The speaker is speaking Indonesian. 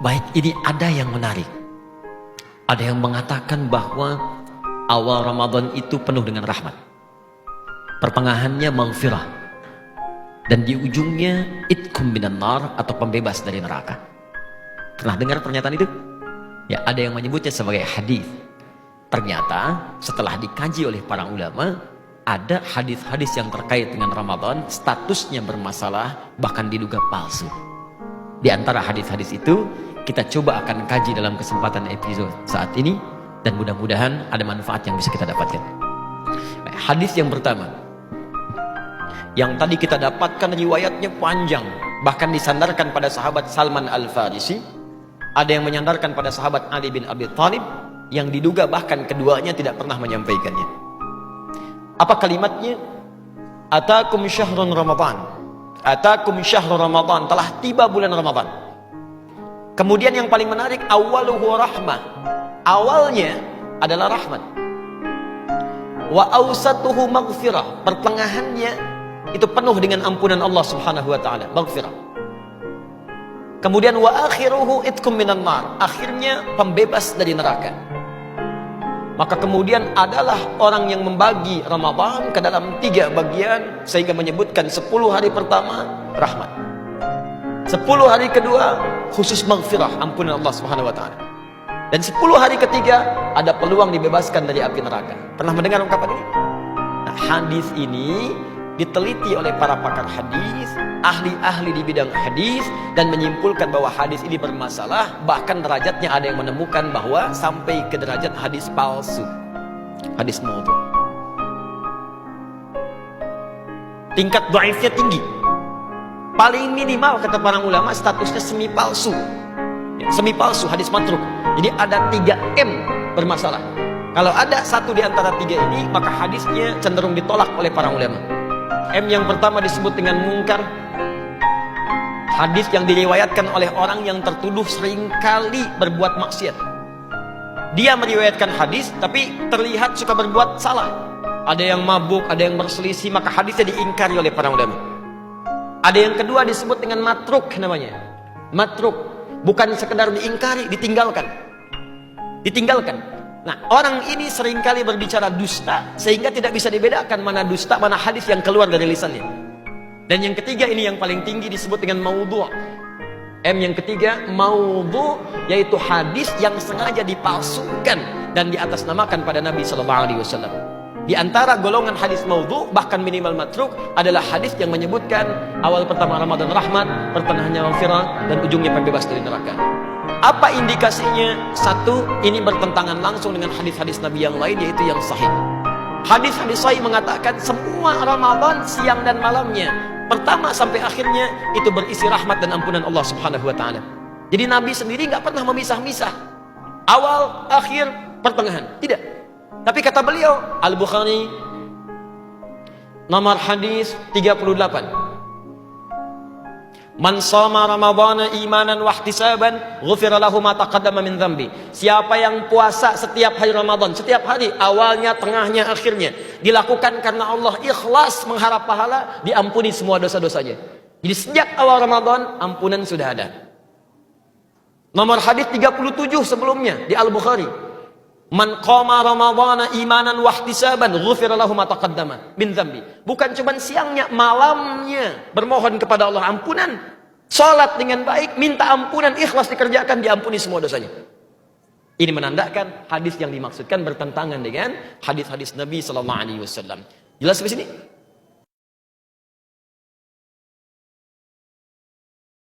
Baik, ini ada yang menarik. Ada yang mengatakan bahwa awal Ramadan itu penuh dengan rahmat, pertengahannya maghfirah, dan di ujungnya itkum minan nar atau pembebas dari neraka. Pernah dengar pernyataan itu? Ya, ada yang menyebutnya sebagai hadis. Ternyata setelah dikaji oleh para ulama, ada hadis-hadis yang terkait dengan Ramadan statusnya bermasalah, bahkan diduga palsu. Di antara hadis-hadis itu kita coba akan kaji dalam kesempatan episode saat ini, dan mudah-mudahan ada manfaat yang bisa kita dapatkan. Hadis yang pertama, yang tadi kita dapatkan riwayatnya panjang, bahkan disandarkan pada sahabat Salman Al-Farisi, ada yang menyandarkan pada sahabat Ali bin Abi Thalib, yang diduga bahkan keduanya tidak pernah menyampaikannya. Apa kalimatnya? Atakum syahrun Ramadan, atakum syahrun Ramadan, telah tiba bulan Ramadan. Kemudian yang paling menarik, awaluhu rahmah, awalnya adalah rahmat. Wa awsatuhu maghfirah, pertengahannya itu penuh dengan ampunan Allah Subhanahu wa taala, maghfirah. Kemudian wa akhiruhu itkum minan nar, akhirnya pembebas dari neraka. Maka kemudian adalah orang yang membagi Ramadan ke dalam 3 bagian, sehingga menyebutkan 10 hari pertama rahmat, 10 hari kedua khusus maghfirah, ampunan Allah Subhanahu wa taala, dan 10 hari ketiga ada peluang dibebaskan dari api neraka. Pernah mendengar ungkapan ini? Nah, hadis ini diteliti oleh para pakar hadis, ahli-ahli di bidang hadis, dan menyimpulkan bahwa hadis ini bermasalah. Bahkan derajatnya ada yang menemukan bahwa sampai ke derajat hadis palsu, hadis maudhu. Tingkat dhaifnya tinggi. Paling minimal kata para ulama statusnya semi palsu. Semi palsu, hadis matruk. Jadi ada 3M bermasalah. Kalau ada satu di antara 3 ini, maka hadisnya cenderung ditolak oleh para ulama. M yang pertama disebut dengan mungkar, hadis yang diriwayatkan oleh orang yang tertuduh seringkali berbuat maksiat. Dia meriwayatkan hadis tapi terlihat suka berbuat salah. Ada yang mabuk, ada yang berselisih, maka hadisnya diingkari oleh para ulama. Ada yang kedua disebut dengan matruk namanya. Matruk, bukan sekedar diingkari, ditinggalkan. Nah, orang ini seringkali berbicara dusta, sehingga tidak bisa dibedakan mana dusta, mana hadis yang keluar dari lisannya. Dan yang ketiga, ini yang paling tinggi, disebut dengan maudhu'. M yang ketiga, maudhu', yaitu hadis yang sengaja dipalsukan dan diatasnamakan pada Nabi SAW. Di antara golongan hadis maudhu', bahkan minimal matruk, adalah hadis yang menyebutkan awal pertama Ramadan rahmat, pertengahannya maghfirah, dan ujungnya pembebas dari neraka. Apa indikasinya? Satu, ini bertentangan langsung dengan hadis-hadis Nabi yang lain, yaitu yang sahih. Hadis-hadis sahih mengatakan semua Ramadan siang dan malamnya, pertama sampai akhirnya, itu berisi rahmat dan ampunan Allah Subhanahu wa taala. Jadi Nabi sendiri nggak pernah memisah-misah awal, akhir, pertengahan, tidak. Tapi kata beliau, Al-Bukhari nomor hadis 38, man shoma ramadhana imanan wa ihtisaban ghufira lahu ma taqaddama min dzambi. Siapa yang puasa setiap hari Ramadan, setiap hari, awalnya, tengahnya, akhirnya, dilakukan karena Allah, ikhlas mengharap pahala, diampuni semua dosa-dosanya. Jadi sejak awal Ramadan ampunan sudah ada. Nomor hadis 37 sebelumnya di Al-Bukhari, man qama ramadhana imanan wa ihtisaban ghufira lahu ma taqaddama min dzambi. Bukan cuma siangnya, malamnya bermohon kepada Allah ampunan, salat dengan baik, minta ampunan, ikhlas dikerjakan, diampuni semua dosanya. Ini menandakan hadis yang dimaksudkan bertentangan dengan hadis-hadis Nabi sallallahu alaihi wasallam. Jelas di sini?